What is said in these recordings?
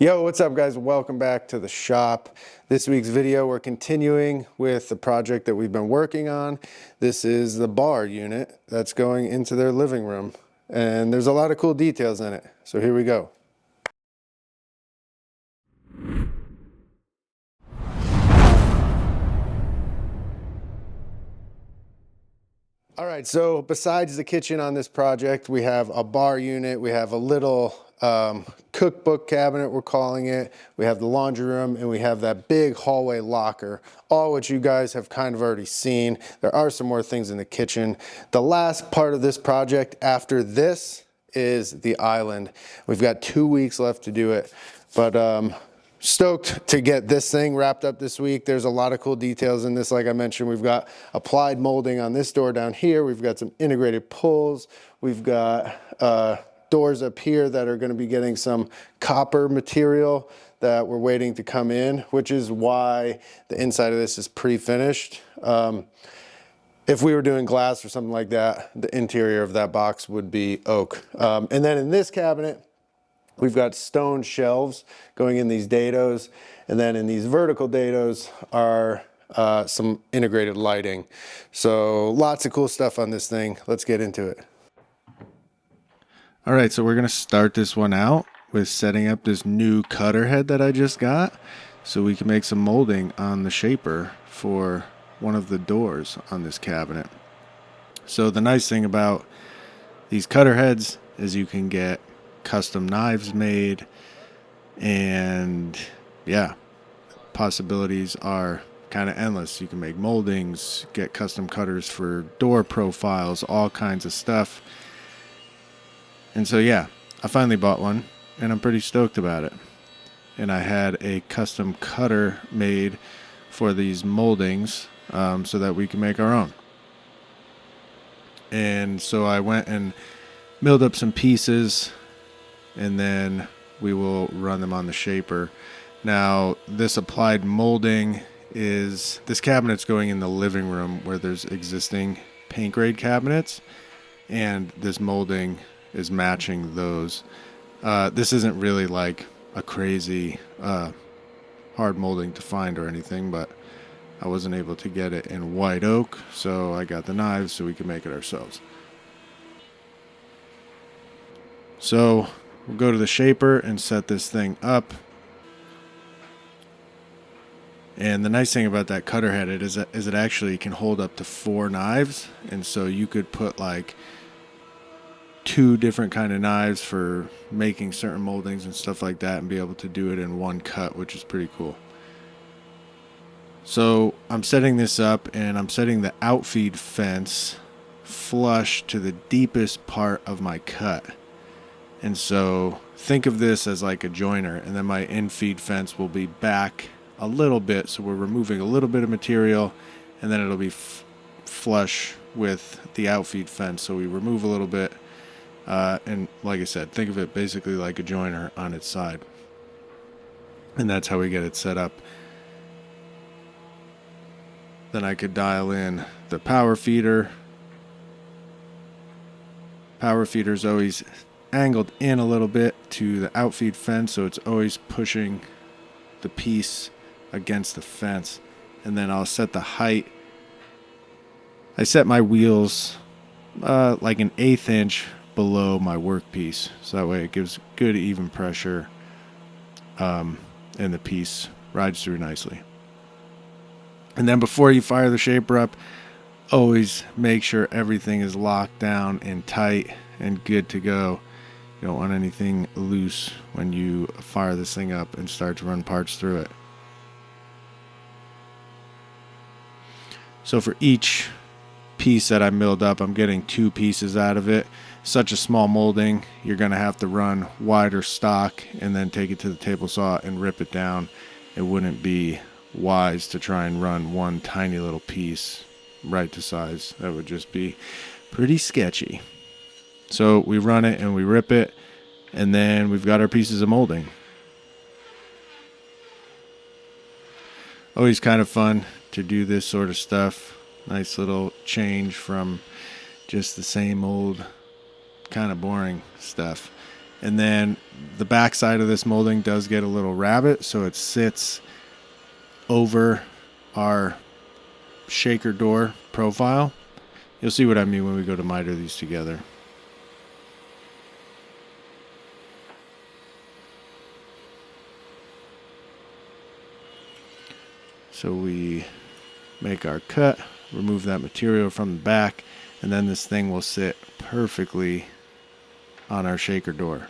Yo, what's up guys? Welcome back to the shop. This week's video, we're continuing with the project that we've been working on. This is the bar unit that's going into their living room. And there's a lot of cool details in it. So here we go. All right, so besides the kitchen on this project, we have a bar unit, we have a little cookbook cabinet, we're calling it. We have the laundry room, and we have that big hallway locker, all which you guys have kind of already seen. There are some more things in the kitchen. The last part of this project after this is the island. We've got 2 weeks left to do it, but stoked to get this thing wrapped up this week. There's a lot of cool details in this. Like I mentioned, we've got applied molding on this door down here. We've got some integrated pulls. We've got doors up here that are going to be getting some copper material that we're waiting to come in, which is why the inside of this is pre-finished. If we were doing glass or something like that, the interior of that box would be oak. And then in this cabinet, we've got stone shelves going in these dados, and then in these vertical dados are some integrated lighting. So lots of cool stuff on this thing. Let's get into it. All right, so we're gonna start this one out with setting up this new cutter head that I just got so we can make some molding on the shaper for one of the doors on this cabinet. So the nice thing about these cutter heads is you can get custom knives made, and yeah, possibilities are kind of endless. You can make moldings, get custom cutters for door profiles, all kinds of stuff. And so yeah, I finally bought one and I'm pretty stoked about it. And I had a custom cutter made for these moldings so that we can make our own. And so I went and milled up some pieces, and then we will run them on the shaper. Now, this applied molding is, this cabinet's going in the living room where there's existing paint grade cabinets, and this molding is matching those. This isn't really like a crazy hard molding to find or anything, but I wasn't able to get it in white oak, so I got the knives so we can make it ourselves. So we'll go to the shaper and set this thing up. And the nice thing about that cutter head is it actually can hold up to 4 knives. And so you could put like 2 different kind of knives for making certain moldings and stuff like that and be able to do it in one cut, which is pretty cool. So I'm setting this up, and I'm setting the outfeed fence flush to the deepest part of my cut. And so think of this as like a joiner, and then my infeed fence will be back a little bit. So we're removing a little bit of material, and then it'll be flush with the outfeed fence. So we remove a little bit. And like I said, think of it basically like a joiner on its side. And that's how we get it set up. Then I could dial in the power feeder. Power feeder's always angled in a little bit to the outfeed fence, so it's always pushing the piece against the fence. And then I'll set the height. I set my wheels like an 1/8 inch below my workpiece, so that way it gives good even pressure, and the piece rides through nicely. And then before you fire the shaper up, always make sure everything is locked down and tight and good to go. You don't want anything loose when you fire this thing up and start to run parts through it. So for each piece that I milled up, I'm getting 2 pieces out of it. Such a small molding, you're going to have to run wider stock and then take it to the table saw and rip it down. It wouldn't be wise to try and run one tiny little piece right to size. That would just be pretty sketchy. So we run it and we rip it, and then we've got our pieces of molding. Always kind of fun to do this sort of stuff. Nice little change from just the same old kind of boring stuff. And then the back side of this molding does get a little rabbet, so it sits over our shaker door profile. You'll see what I mean when we go to miter these together. So we make our cut, remove that material from the back, and then this thing will sit perfectly on our shaker door.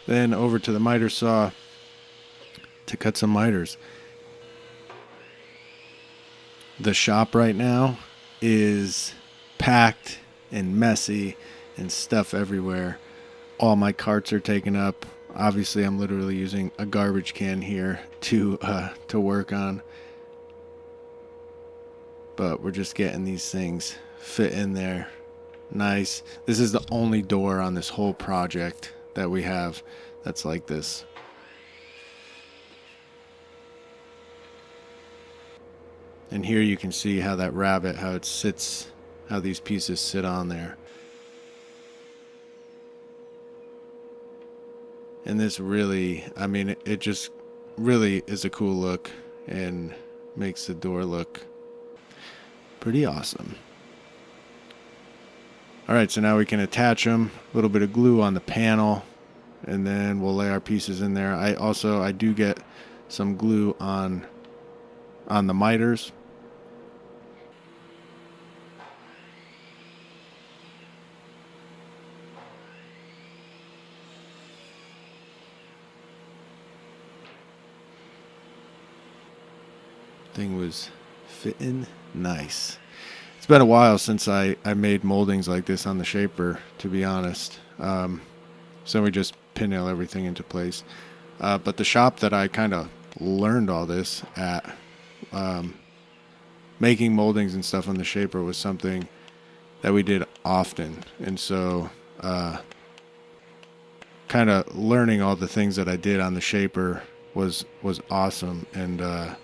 Then over to the miter saw to cut some miters. The shop right now is packed and messy and stuff everywhere. All my carts are taken up. Obviously, I'm literally using a garbage can here to work on. But we're just getting these things fit in there. Nice. This is the only door on this whole project that we have that's like this. And here you can see how that rabbet, how it sits, how these pieces sit on there. And this really, I mean, it just really is a cool look and makes the door look pretty awesome. All right, so now we can attach them, a little bit of glue on the panel, and then we'll lay our pieces in there. I do get some glue on the miters. Thing was fitting nice. It's been a while since I made moldings like this on the shaper, to be honest. So we just pin nail everything into place. But the shop that I kind of learned all this at, making moldings and stuff on the shaper, was something that we did often. And so kind of learning all the things that I did on the shaper was awesome. And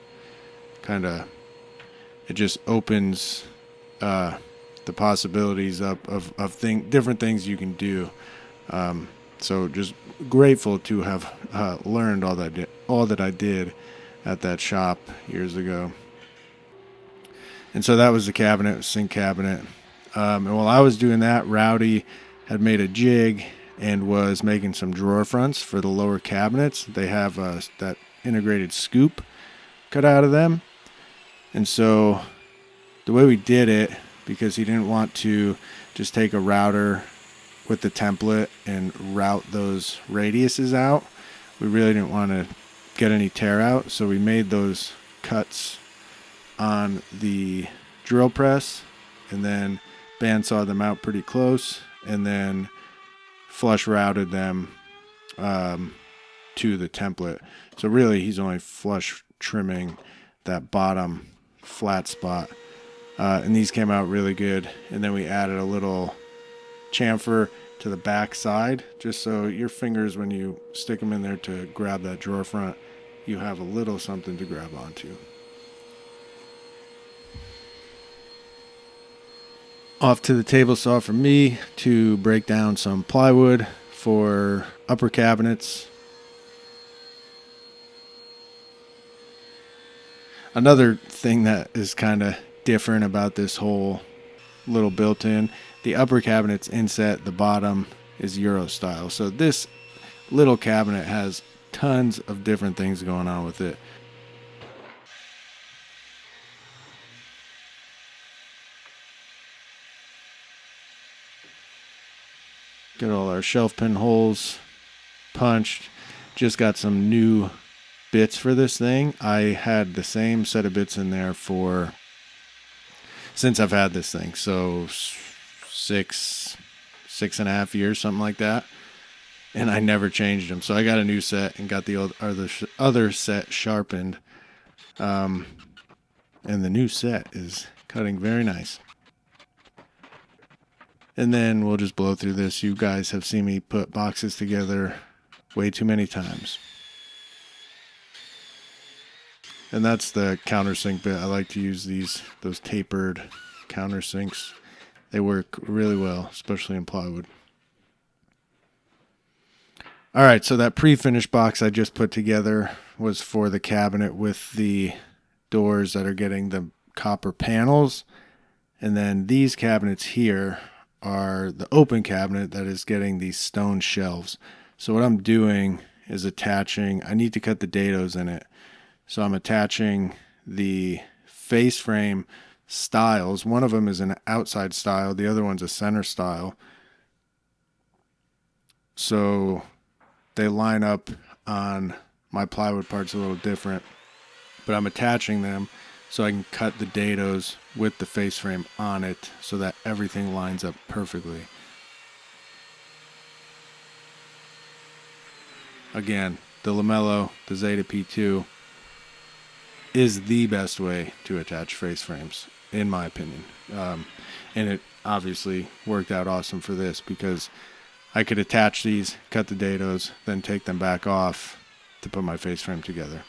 kind of, it just opens the possibilities up of different things you can do. So just grateful to have learned all that I did at that shop years ago. And so that was the cabinet, sink cabinet. And while I was doing that, Rowdy had made a jig and was making some drawer fronts for the lower cabinets. They have that integrated scoop cut out of them. And so the way we did it, because he didn't want to just take a router with the template and route those radiuses out, we really didn't want to get any tear out. So we made those cuts on the drill press and then bandsaw them out pretty close and then flush routed them to the template. So really he's only flush trimming that bottom flat spot. And these came out really good. And then we added a little chamfer to the back side, just so your fingers, when you stick them in there to grab that drawer front, you have a little something to grab onto. Off to the table saw for me to break down some plywood for upper cabinets. Another thing that is kind of different about this whole little built-in, the upper cabinet's inset, the bottom is Euro style. So this little cabinet has tons of different things going on with it. Got all our shelf pin holes punched. Just got some new bits for this thing. I had the same set of bits in there since I've had this thing. So 6.5 years, something like that. And I never changed them. So I got a new set and got the other set sharpened. And the new set is cutting very nice. And then we'll just blow through this. You guys have seen me put boxes together way too many times. And that's the countersink bit. I like to use those tapered countersinks. They work really well, especially in plywood. All right, so that pre-finished box I just put together was for the cabinet with the doors that are getting the copper panels. And then these cabinets here are the open cabinet that is getting these stone shelves. So what I'm doing is attaching, I need to cut the dados in it. So I'm attaching the face frame styles. One of them is an outside style, the other one's a center style. So they line up on my plywood parts a little different, but I'm attaching them so I can cut the dados with the face frame on it so that everything lines up perfectly. Again, the Lamello, the Zeta P2, is the best way to attach face frames, in my opinion. And it obviously worked out awesome for this because I could attach these, cut the dados, then take them back off to put my face frame together.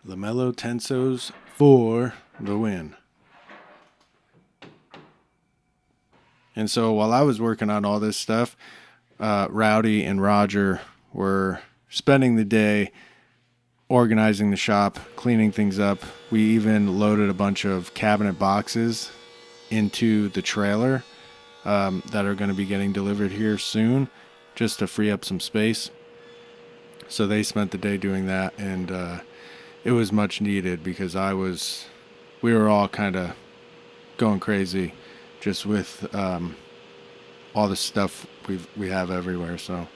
Lamello Tensos for the win. And so while I was working on all this stuff, Rowdy and Roger were spending the day organizing the shop, cleaning things up. We even loaded a bunch of cabinet boxes into the trailer that are going to be getting delivered here soon, just to free up some space. So they spent the day doing that, and it was much needed because we were all kind of going crazy just with all the stuff we have everywhere. So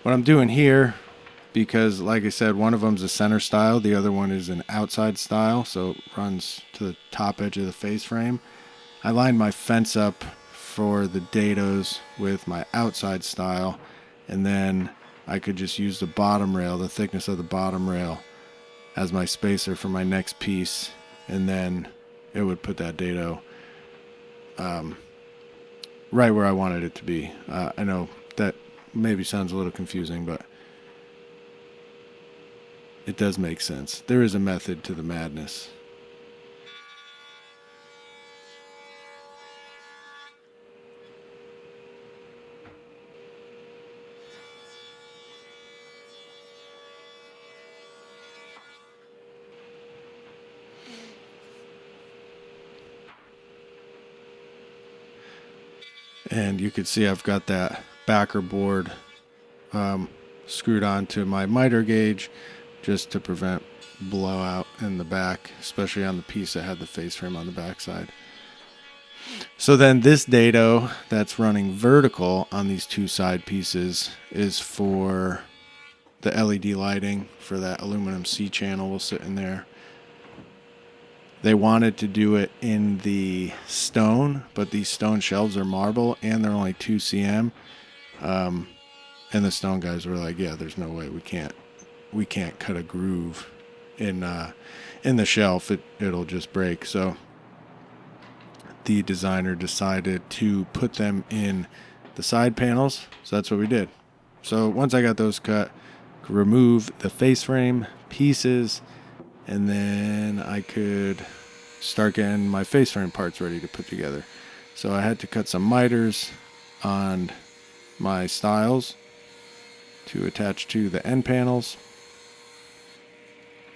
what I'm doing here, because like I said, one of them's a center style, the other one is an outside style, so it runs to the top edge of the face frame. I lined my fence up for the dados with my outside style, and then I could just use the bottom rail, the thickness of the bottom rail, as my spacer for my next piece, and then it would put that dado right where I wanted it to be. I know that maybe sounds a little confusing, but it does make sense. There is a method to the madness. And you can see I've got that backer board screwed onto my miter gauge just to prevent blowout in the back, especially on the piece that had the face frame on the backside. So then this dado that's running vertical on these two side pieces is for the LED lighting for that aluminum C channel will sit in there. They wanted to do it in the stone, but these stone shelves are marble and they're only 2 cm. And the stone guys were like, yeah, there's no way we can't cut a groove in the shelf. It'll just break. So the designer decided to put them in the side panels. So that's what we did. So once I got those cut, remove the face frame pieces, and then I could start getting my face frame parts ready to put together. So I had to cut some miters on my stiles to attach to the end panels.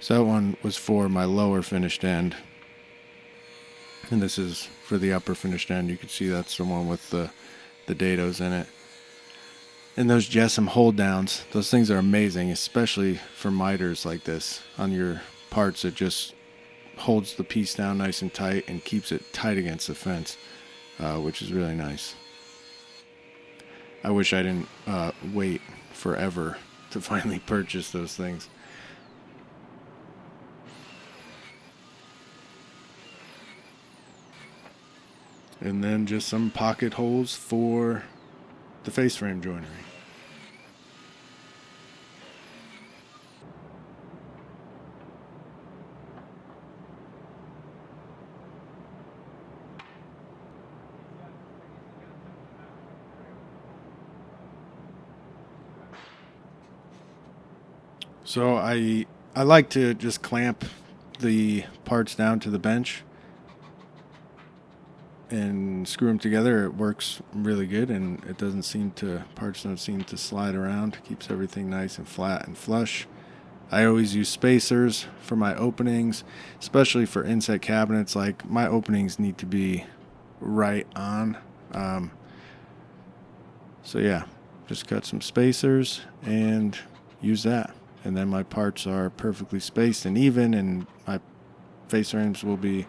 So that one was for my lower finished end, and this is for the upper finished end. You can see that's the one with the dados in it. And those Jessam hold downs, those things are amazing, especially for miters like this on your parts. It just holds the piece down nice and tight and keeps it tight against the fence, which is really nice. I wish I didn't wait forever to finally purchase those things. And then just some pocket holes for the face frame joinery. So I like to just clamp the parts down to the bench and screw them together. It works really good, and it doesn't seem to, parts don't seem to slide around. It keeps everything nice and flat and flush. I always use spacers for my openings, especially for inset cabinets. Like, my openings need to be right on. Um, so yeah, just cut some spacers and use that. And then my parts are perfectly spaced and even, and my face frames will be,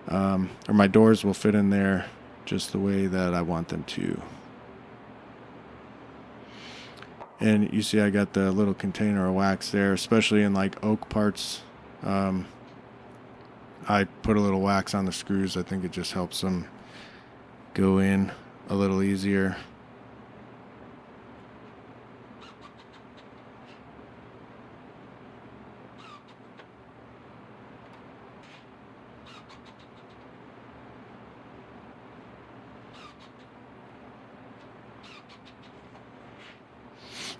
or my doors will fit in there just the way that I want them to. And you see I got the little container of wax there, especially in like oak parts. I put a little wax on the screws. I think it just helps them go in a little easier.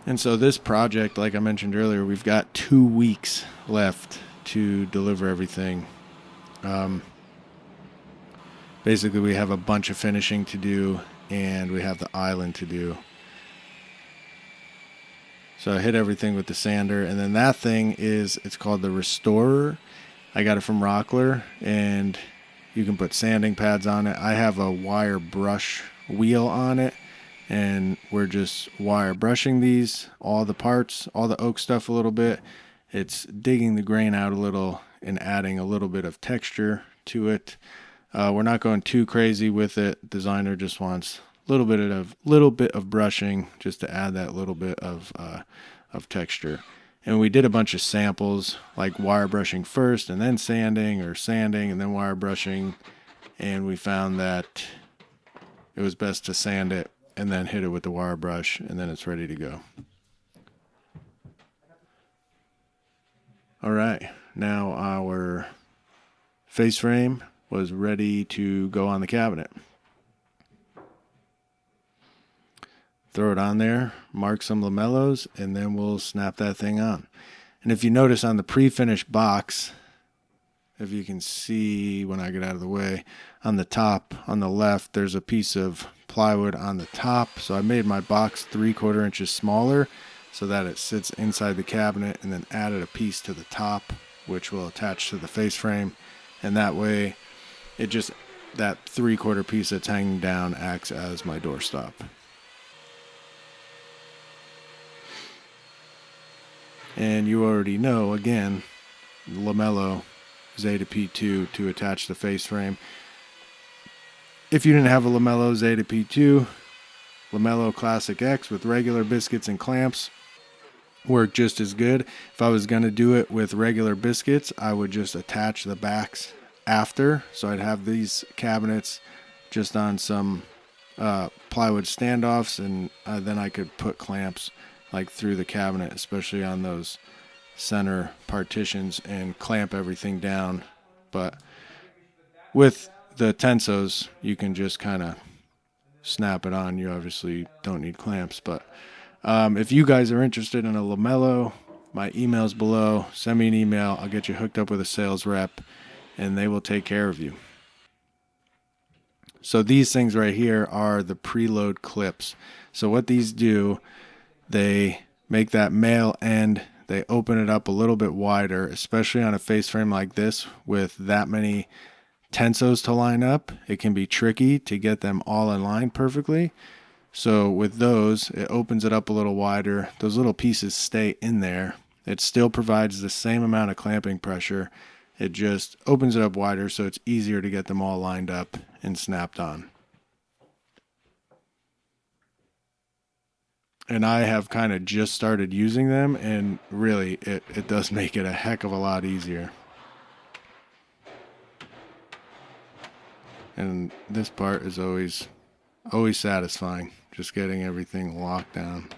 And so this project, like I mentioned earlier, we've got 2 weeks left to deliver everything. Basically, we have a bunch of finishing to do, and we have the island to do. So I hit everything with the sander, and then that thing is, it's called the Restorer. I got it from Rockler, and you can put sanding pads on it. I have a wire brush wheel on it, and we're just wire brushing these, all the parts, all the oak stuff a little bit. It's digging the grain out a little and adding a little bit of texture to it. We're not going too crazy with it. Designer just wants a little bit of brushing just to add that little bit of texture. And we did a bunch of samples, like wire brushing first and then sanding, or sanding and then wire brushing. And we found that it was best to sand it and then hit it with the wire brush, and then it's ready to go. All right, now our face frame was ready to go on the cabinet. Throw it on there, mark some lamellos, and then we'll snap that thing on. And if you notice on the pre-finished box, if you can see when I get out of the way, on the top, on the left, there's a piece of plywood on the top. So I made my box 3/4 inches smaller so that it sits inside the cabinet, and then added a piece to the top, which will attach to the face frame. And that way, it just, that 3/4 piece that's hanging down acts as my doorstop. And you already know, again, lamello Zeta P2 to attach the face frame. If you didn't have a lamello Zeta P2, lamello Classic X with regular biscuits and clamps work just as good. If I was going to do it with regular biscuits, I would just attach the backs after. So I'd have these cabinets just on some plywood standoffs, and then I could put clamps like through the cabinet, especially on those center partitions, and clamp everything down. But with the tensos, you can just kind of snap it on. You obviously don't need clamps. But if you guys are interested in a lamello, my email's below. Send me an email. I'll get you hooked up with a sales rep, and they will take care of you. So these things right here are the preload clips. So what these do, they make that male end, they open it up a little bit wider, especially on a face frame like this with that many tensos to line up. It can be tricky to get them all in line perfectly. So with those, it opens it up a little wider. Those little pieces stay in there. It still provides the same amount of clamping pressure. It just opens it up wider so it's easier to get them all lined up and snapped on. And I have kind of just started using them, and really it does make it a heck of a lot easier. And this part is always satisfying, just getting everything locked down.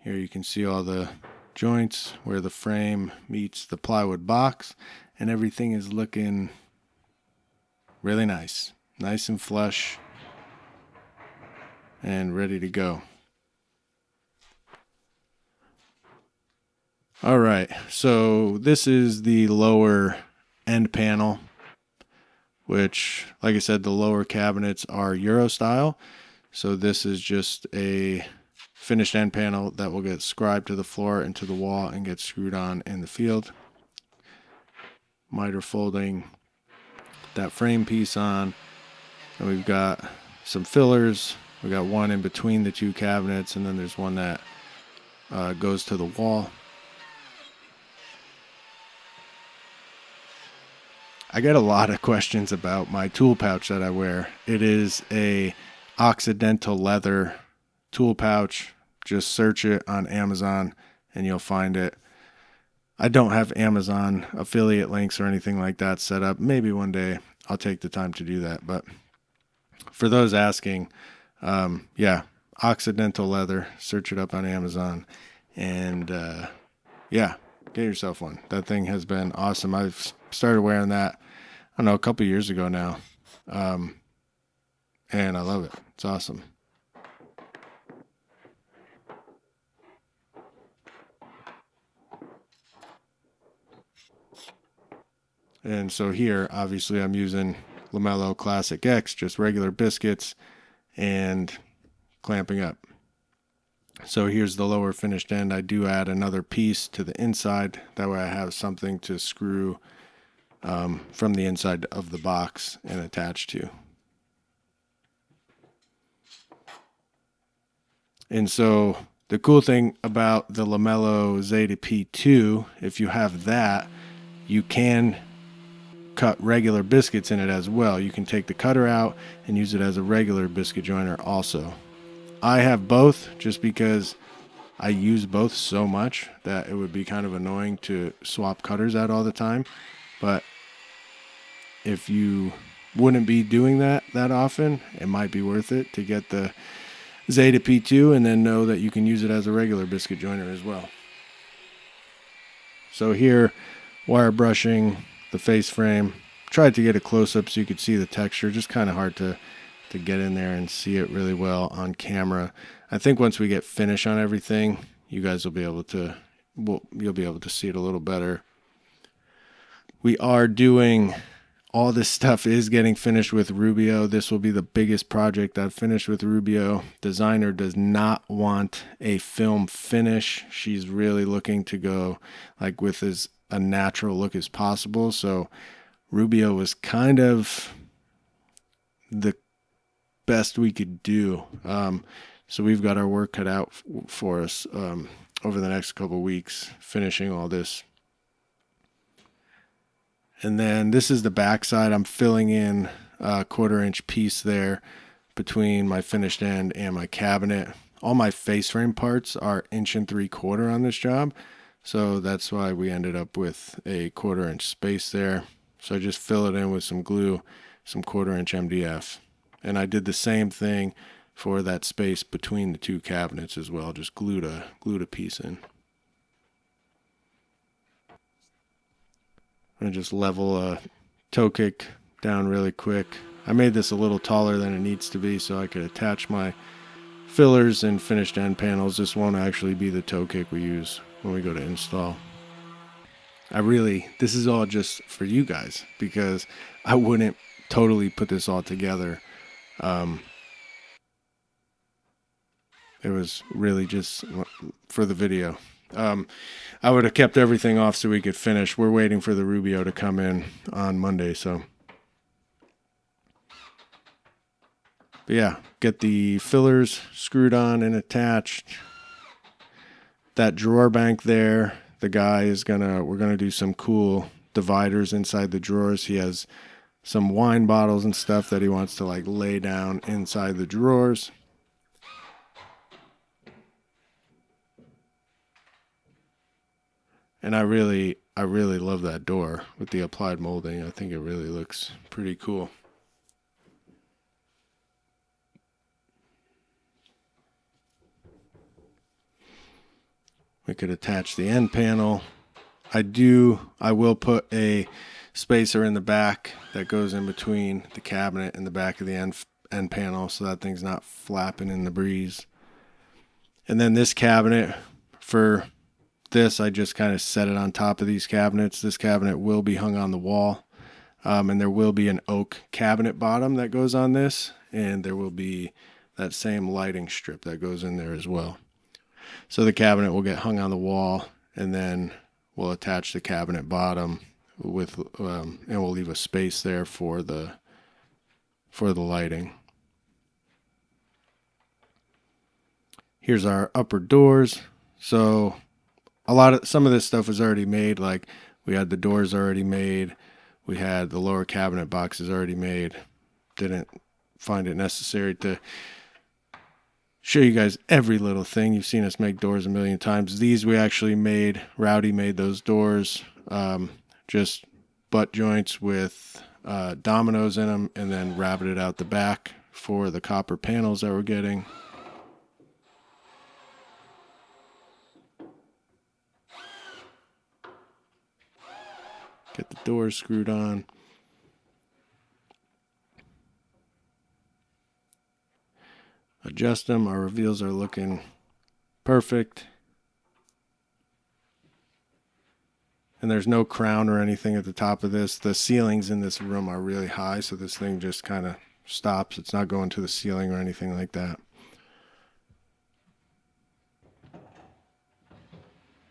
Here you can see all the joints where the frame meets the plywood box, and everything is looking really nice and flush. and ready to go. All right, so this is the lower end panel, which, like I said, the lower cabinets are Euro style. So this is just a finished end panel that will get scribed to the floor and to the wall and get screwed on in the field. Miter folding that frame piece on, and we've got some fillers. We got one in between the two cabinets, and then there's one that goes to the wall. I get a lot of questions about my tool pouch that I wear. It is a Occidental leather tool pouch. Just search it on Amazon and you'll find it. I don't have Amazon affiliate links or anything like that set up. Maybe one day I'll take the time to do that. But for those asking, yeah, Occidental leather. Search it up on Amazon. And yeah, get yourself one. That thing has been awesome. I've started wearing that, I don't know, a couple years ago now. And I love it. It's awesome. And so here, obviously, I'm using Lamello Classic X, just regular biscuits and clamping up. So here's the lower finished end. I do add another piece to the inside. That way I have something to screw from the inside of the box and attach to. And so the cool thing about the Lamello Zeta P2, if you have that, you can cut regular biscuits in it as well. You can take the cutter out and use it as a regular biscuit joiner also. I have both just because I use both so much that it would be kind of annoying to swap cutters out all the time. But if you wouldn't be doing that often, it might be worth it to get the Zeta P2 and then know that you can use it as a regular biscuit joiner as well. So here, wire brushing the face frame. Tried to get a close-up so you could see the texture. Just kind of hard to get in there and see it really well on camera. I think once we get finish on everything, you guys will be able to, you'll be able to see it a little better. We are doing, all this stuff is getting finished with Rubio. This will be the biggest project I've finished with Rubio. Designer does not want a film finish. She's really looking to go like with as a natural look as possible. So Rubio was kind of the best we could do. So we've got our work cut out for us over the next couple of weeks, finishing all this. And then this is the back side. I'm filling in a 1/4 inch piece there between my finished end and my cabinet. All my face frame parts are 1 3/4 on this job. So that's why we ended up with a 1/4 inch space there. So I just fill it in with some glue, some 1/4 inch MDF. And I did the same thing for that space between the two cabinets as well. Just glued a piece in. I'm gonna just level a toe kick down really quick. I made this a little taller than it needs to be so I could attach my fillers and finished end panels. This won't actually be the toe kick we use when we go to install. This is all just for you guys because I wouldn't totally put this all together. It was really just for the video. I would have kept everything off so we could finish. We're waiting for the Rubio to come in on Monday, so. But yeah, get the fillers screwed on and attached. That drawer bank there, the guy is we're gonna do some cool dividers inside the drawers. He has some wine bottles and stuff that he wants to like lay down inside the drawers. And I really love that door with the applied molding. I think it really looks pretty cool. We could attach the end panel. I will put a spacer in the back that goes in between the cabinet and the back of the end panel so that thing's not flapping in the breeze. And then this cabinet, for this, I just kind of set it on top of these cabinets. This cabinet will be hung on the wall, and there will be an oak cabinet bottom that goes on this, and there will be that same lighting strip that goes in there as well. So the cabinet will get hung on the wall, and then we'll attach the cabinet bottom with, and we'll leave a space there for the lighting. Here's our upper doors. So some of this stuff was already made. Like we had the doors already made. We had the lower cabinet boxes already made. Didn't find it necessary to show you guys every little thing. You've seen us make doors a million times. These we actually made. Rowdy made those doors. Just butt joints with dominoes in them, and then rabbited out the back for the copper panels that we're getting. Get the doors screwed on. Adjust them. Our reveals are looking perfect. And there's no crown or anything at the top of this. The ceilings in this room are really high, so this thing just kind of stops. It's not going to the ceiling or anything like that.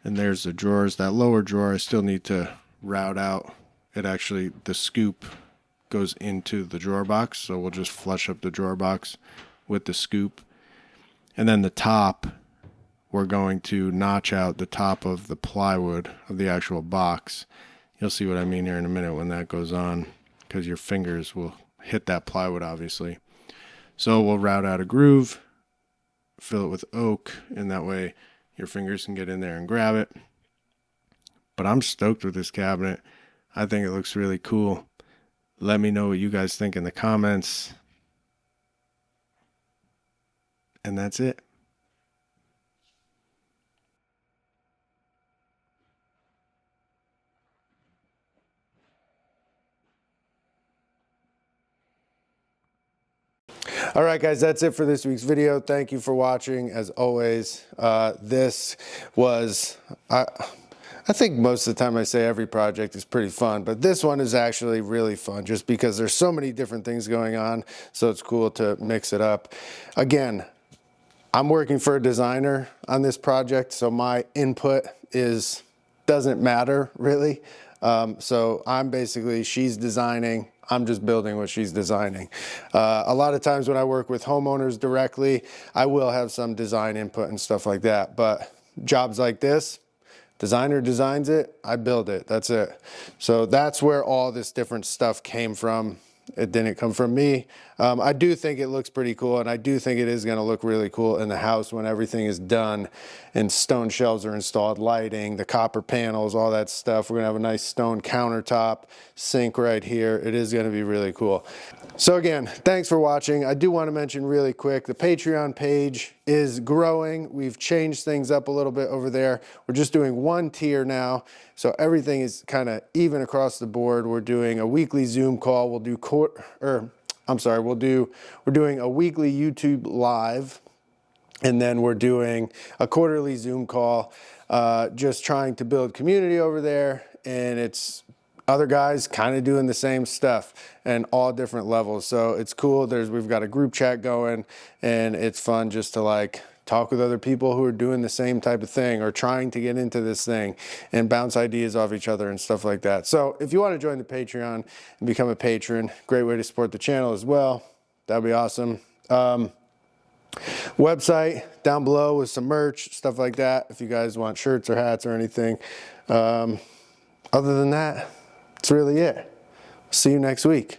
And there's the drawers. That lower drawer I still need to route out. The scoop goes into the drawer box, so we'll just flush up the drawer box with the scoop. And then the top, we're going to notch out the top of the plywood of the actual box. You'll see what I mean here in a minute when that goes on, because your fingers will hit that plywood, obviously. So we'll route out a groove, fill it with oak, and that way your fingers can get in there and grab it. But I'm stoked with this cabinet. I think it looks really cool. Let me know what you guys think in the comments. And that's it. All right, guys, that's it for this week's video. Thank you for watching. As always, this was, I think most of the time I say every project is pretty fun, but this one is actually really fun just because there's so many different things going on. So it's cool to mix it up. Again, I'm working for a designer on this project, so my input doesn't matter really. So she's designing, I'm just building what she's designing. A lot of times when I work with homeowners directly, I will have some design input and stuff like that, but jobs like this, designer designs it, I build it, that's it. So that's where all this different stuff came from. It didn't come from me. I do think it looks pretty cool, and I do think it is gonna look really cool in the house when everything is done and stone shelves are installed, lighting, the copper panels, all that stuff. We're gonna have a nice stone countertop, sink right here. It is gonna be really cool. So again, thanks for watching. I do wanna mention really quick, the Patreon page is growing. We've changed things up a little bit over there. We're just doing one tier now, so everything is kind of even across the board. We're doing a weekly Zoom call. We're doing a weekly YouTube live, and then we're doing a quarterly Zoom call, just trying to build community over there, and it's other guys kind of doing the same stuff and all different levels. So it's cool. We've got a group chat going, and it's fun just to like talk with other people who are doing the same type of thing or trying to get into this thing and bounce ideas off each other and stuff like that. So if you want to join the Patreon and become a patron, great way to support the channel as well. That'd be awesome. Website down below with some merch, stuff like that, if you guys want shirts or hats or anything. Other than that, that's really it. See you next week.